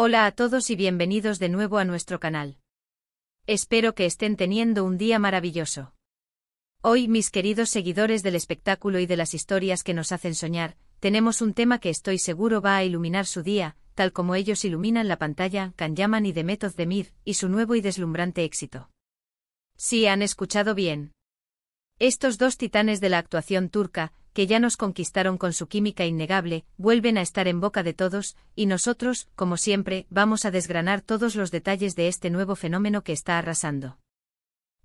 Hola a todos y bienvenidos de nuevo a nuestro canal. Espero que estén teniendo un día maravilloso. Hoy, mis queridos seguidores del espectáculo y de las historias que nos hacen soñar, tenemos un tema que estoy seguro va a iluminar su día, tal como ellos iluminan la pantalla, Can Yaman y Demet Özdemir, y su nuevo y deslumbrante éxito. Sí, han escuchado bien. Estos dos titanes de la actuación turca, que ya nos conquistaron con su química innegable, vuelven a estar en boca de todos, y nosotros, como siempre, vamos a desgranar todos los detalles de este nuevo fenómeno que está arrasando.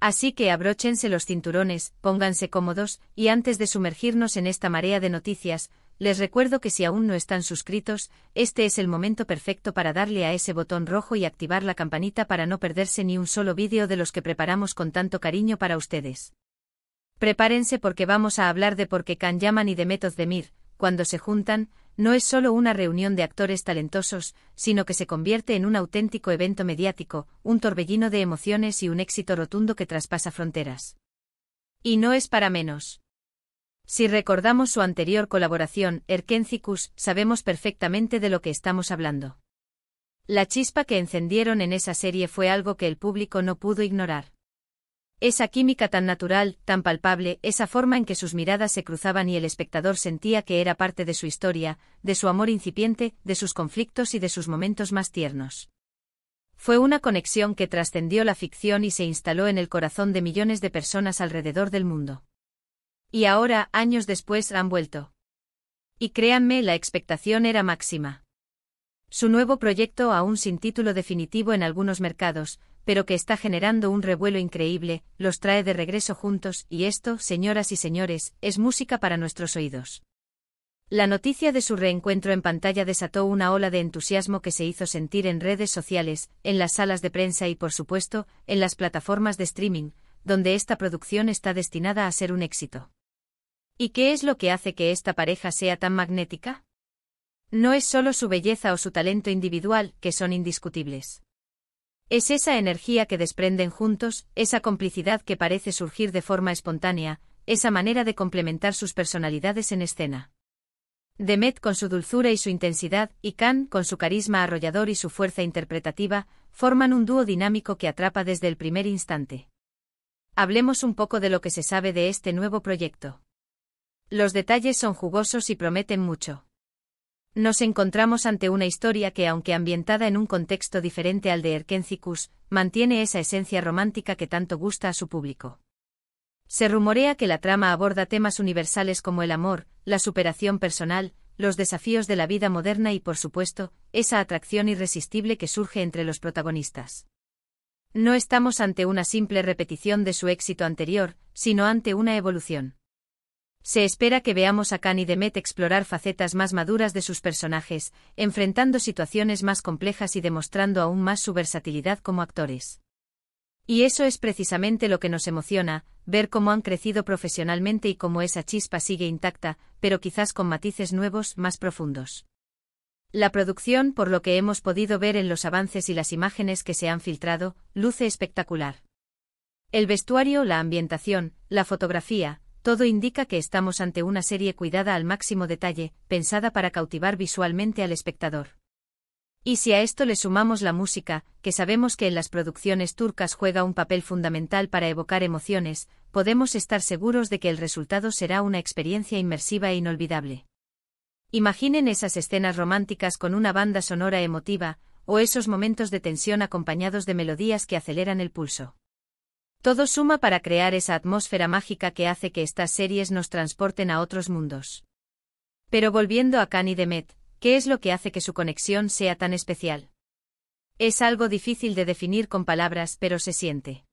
Así que abróchense los cinturones, pónganse cómodos, y antes de sumergirnos en esta marea de noticias, les recuerdo que si aún no están suscritos, este es el momento perfecto para darle a ese botón rojo y activar la campanita para no perderse ni un solo vídeo de los que preparamos con tanto cariño para ustedes. Prepárense porque vamos a hablar de por qué Can Yaman y Demet Özdemir, cuando se juntan, no es solo una reunión de actores talentosos, sino que se convierte en un auténtico evento mediático, un torbellino de emociones y un éxito rotundo que traspasa fronteras. Y no es para menos. Si recordamos su anterior colaboración, Erkenzikuş, sabemos perfectamente de lo que estamos hablando. La chispa que encendieron en esa serie fue algo que el público no pudo ignorar. Esa química tan natural, tan palpable, esa forma en que sus miradas se cruzaban y el espectador sentía que era parte de su historia, de su amor incipiente, de sus conflictos y de sus momentos más tiernos. Fue una conexión que trascendió la ficción y se instaló en el corazón de millones de personas alrededor del mundo. Y ahora, años después, han vuelto. Y créanme, la expectación era máxima. Su nuevo proyecto, aún sin título definitivo en algunos mercados, pero que está generando un revuelo increíble, los trae de regreso juntos, y esto, señoras y señores, es música para nuestros oídos. La noticia de su reencuentro en pantalla desató una ola de entusiasmo que se hizo sentir en redes sociales, en las salas de prensa y, por supuesto, en las plataformas de streaming, donde esta producción está destinada a ser un éxito. ¿Y qué es lo que hace que esta pareja sea tan magnética? No es solo su belleza o su talento individual, que son indiscutibles. Es esa energía que desprenden juntos, esa complicidad que parece surgir de forma espontánea, esa manera de complementar sus personalidades en escena. Demet con su dulzura y su intensidad, y Can con su carisma arrollador y su fuerza interpretativa, forman un dúo dinámico que atrapa desde el primer instante. Hablemos un poco de lo que se sabe de este nuevo proyecto. Los detalles son jugosos y prometen mucho. Nos encontramos ante una historia que, aunque ambientada en un contexto diferente al de Erkenzikuş, mantiene esa esencia romántica que tanto gusta a su público. Se rumorea que la trama aborda temas universales como el amor, la superación personal, los desafíos de la vida moderna y, por supuesto, esa atracción irresistible que surge entre los protagonistas. No estamos ante una simple repetición de su éxito anterior, sino ante una evolución. Se espera que veamos a Can y Demet explorar facetas más maduras de sus personajes, enfrentando situaciones más complejas y demostrando aún más su versatilidad como actores. Y eso es precisamente lo que nos emociona, ver cómo han crecido profesionalmente y cómo esa chispa sigue intacta, pero quizás con matices nuevos, más profundos. La producción, por lo que hemos podido ver en los avances y las imágenes que se han filtrado, luce espectacular. El vestuario, la ambientación, la fotografía, todo indica que estamos ante una serie cuidada al máximo detalle, pensada para cautivar visualmente al espectador. Y si a esto le sumamos la música, que sabemos que en las producciones turcas juega un papel fundamental para evocar emociones, podemos estar seguros de que el resultado será una experiencia inmersiva e inolvidable. Imaginen esas escenas románticas con una banda sonora emotiva, o esos momentos de tensión acompañados de melodías que aceleran el pulso. Todo suma para crear esa atmósfera mágica que hace que estas series nos transporten a otros mundos. Pero volviendo a Can y Demet, ¿qué es lo que hace que su conexión sea tan especial? Es algo difícil de definir con palabras, pero se siente.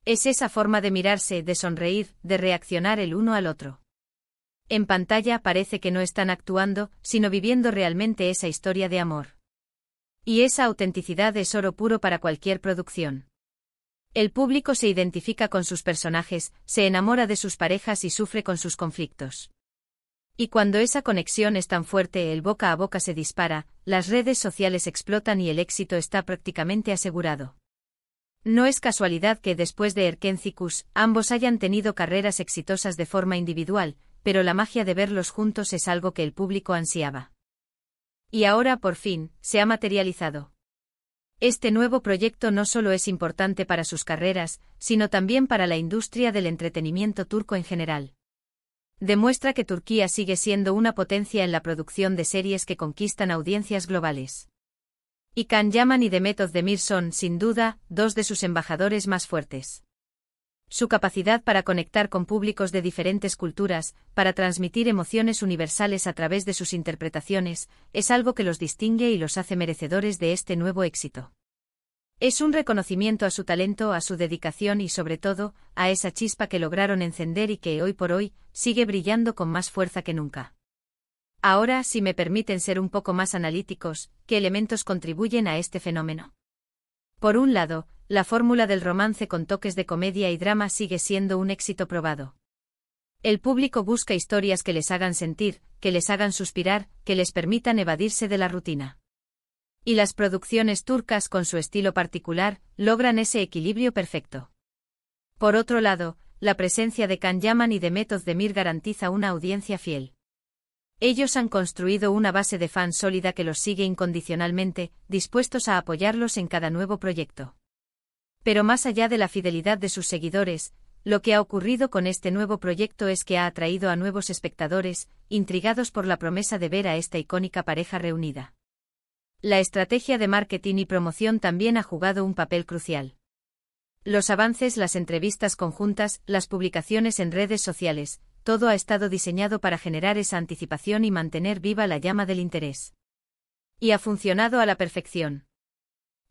Es esa forma de mirarse, de sonreír, de reaccionar el uno al otro. En pantalla parece que no están actuando, sino viviendo realmente esa historia de amor. Y esa autenticidad es oro puro para cualquier producción. El público se identifica con sus personajes, se enamora de sus parejas y sufre con sus conflictos. Y cuando esa conexión es tan fuerte, el boca a boca se dispara, las redes sociales explotan y el éxito está prácticamente asegurado. No es casualidad que después de Erkenzikuş, ambos hayan tenido carreras exitosas de forma individual, pero la magia de verlos juntos es algo que el público ansiaba. Y ahora, por fin, se ha materializado. Este nuevo proyecto no solo es importante para sus carreras, sino también para la industria del entretenimiento turco en general. Demuestra que Turquía sigue siendo una potencia en la producción de series que conquistan audiencias globales. Y Can Yaman y Demet Özdemir son, sin duda, dos de sus embajadores más fuertes. Su capacidad para conectar con públicos de diferentes culturas, para transmitir emociones universales a través de sus interpretaciones, es algo que los distingue y los hace merecedores de este nuevo éxito. Es un reconocimiento a su talento, a su dedicación y sobre todo, a esa chispa que lograron encender y que hoy por hoy, sigue brillando con más fuerza que nunca. Ahora, si me permiten ser un poco más analíticos, ¿qué elementos contribuyen a este fenómeno? Por un lado, la fórmula del romance con toques de comedia y drama sigue siendo un éxito probado. El público busca historias que les hagan sentir, que les hagan suspirar, que les permitan evadirse de la rutina. Y las producciones turcas, con su estilo particular, logran ese equilibrio perfecto. Por otro lado, la presencia de Can Yaman y Demet Özdemir garantiza una audiencia fiel. Ellos han construido una base de fans sólida que los sigue incondicionalmente, dispuestos a apoyarlos en cada nuevo proyecto. Pero más allá de la fidelidad de sus seguidores, lo que ha ocurrido con este nuevo proyecto es que ha atraído a nuevos espectadores, intrigados por la promesa de ver a esta icónica pareja reunida. La estrategia de marketing y promoción también ha jugado un papel crucial. Los avances, las entrevistas conjuntas, las publicaciones en redes sociales, todo ha estado diseñado para generar esa anticipación y mantener viva la llama del interés. Y ha funcionado a la perfección.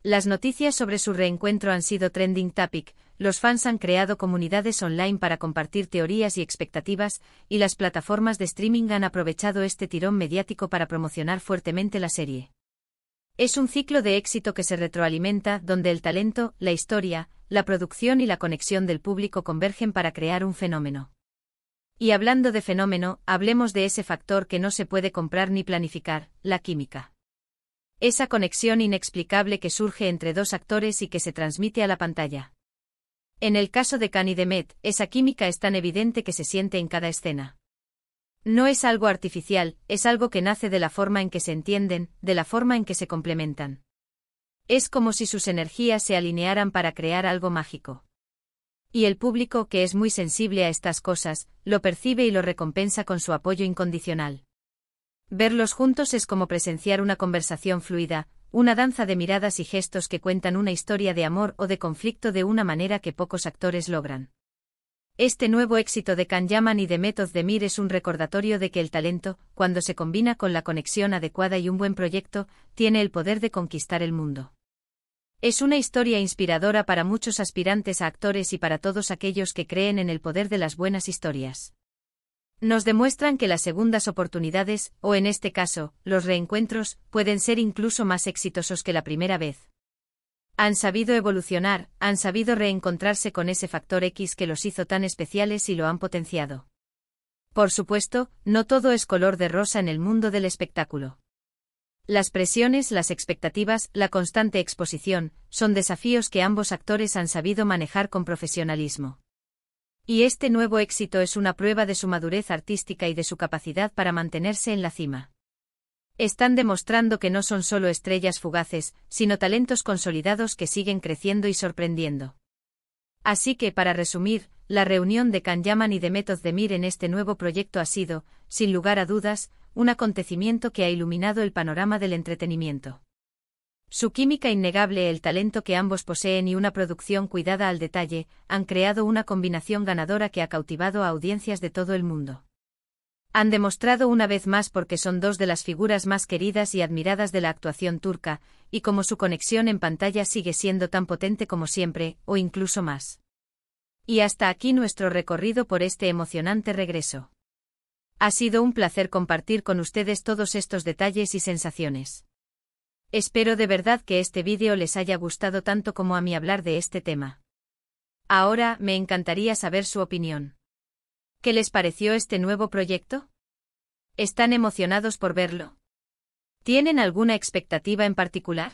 Las noticias sobre su reencuentro han sido trending topic, los fans han creado comunidades online para compartir teorías y expectativas, y las plataformas de streaming han aprovechado este tirón mediático para promocionar fuertemente la serie. Es un ciclo de éxito que se retroalimenta, donde el talento, la historia, la producción y la conexión del público convergen para crear un fenómeno. Y hablando de fenómeno, hablemos de ese factor que no se puede comprar ni planificar, la química. Esa conexión inexplicable que surge entre dos actores y que se transmite a la pantalla. En el caso de Can y Demet, esa química es tan evidente que se siente en cada escena. No es algo artificial, es algo que nace de la forma en que se entienden, de la forma en que se complementan. Es como si sus energías se alinearan para crear algo mágico. Y el público, que es muy sensible a estas cosas, lo percibe y lo recompensa con su apoyo incondicional. Verlos juntos es como presenciar una conversación fluida, una danza de miradas y gestos que cuentan una historia de amor o de conflicto de una manera que pocos actores logran. Este nuevo éxito de Can Yaman y Demet Özdemir es un recordatorio de que el talento, cuando se combina con la conexión adecuada y un buen proyecto, tiene el poder de conquistar el mundo. Es una historia inspiradora para muchos aspirantes a actores y para todos aquellos que creen en el poder de las buenas historias. Nos demuestran que las segundas oportunidades, o en este caso, los reencuentros, pueden ser incluso más exitosos que la primera vez. Han sabido evolucionar, han sabido reencontrarse con ese factor X que los hizo tan especiales y lo han potenciado. Por supuesto, no todo es color de rosa en el mundo del espectáculo. Las presiones, las expectativas, la constante exposición, son desafíos que ambos actores han sabido manejar con profesionalismo. Y este nuevo éxito es una prueba de su madurez artística y de su capacidad para mantenerse en la cima. Están demostrando que no son solo estrellas fugaces, sino talentos consolidados que siguen creciendo y sorprendiendo. Así que, para resumir, la reunión de Can Yaman y Demet Özdemir en este nuevo proyecto ha sido, sin lugar a dudas, un acontecimiento que ha iluminado el panorama del entretenimiento. Su química innegable, el talento que ambos poseen y una producción cuidada al detalle, han creado una combinación ganadora que ha cautivado a audiencias de todo el mundo. Han demostrado una vez más por qué son dos de las figuras más queridas y admiradas de la actuación turca, y cómo su conexión en pantalla sigue siendo tan potente como siempre, o incluso más. Y hasta aquí nuestro recorrido por este emocionante regreso. Ha sido un placer compartir con ustedes todos estos detalles y sensaciones. Espero de verdad que este vídeo les haya gustado tanto como a mí hablar de este tema. Ahora, me encantaría saber su opinión. ¿Qué les pareció este nuevo proyecto? ¿Están emocionados por verlo? ¿Tienen alguna expectativa en particular?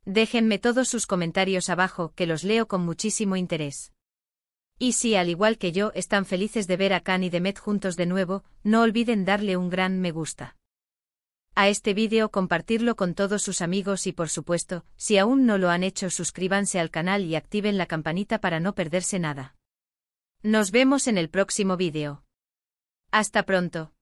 Déjenme todos sus comentarios abajo, que los leo con muchísimo interés. Y si, al igual que yo, están felices de ver a Can y Demet juntos de nuevo, no olviden darle un gran me gusta. a este vídeo, compartirlo con todos sus amigos y por supuesto, si aún no lo han hecho, suscríbanse al canal y activen la campanita para no perderse nada. Nos vemos en el próximo vídeo. Hasta pronto.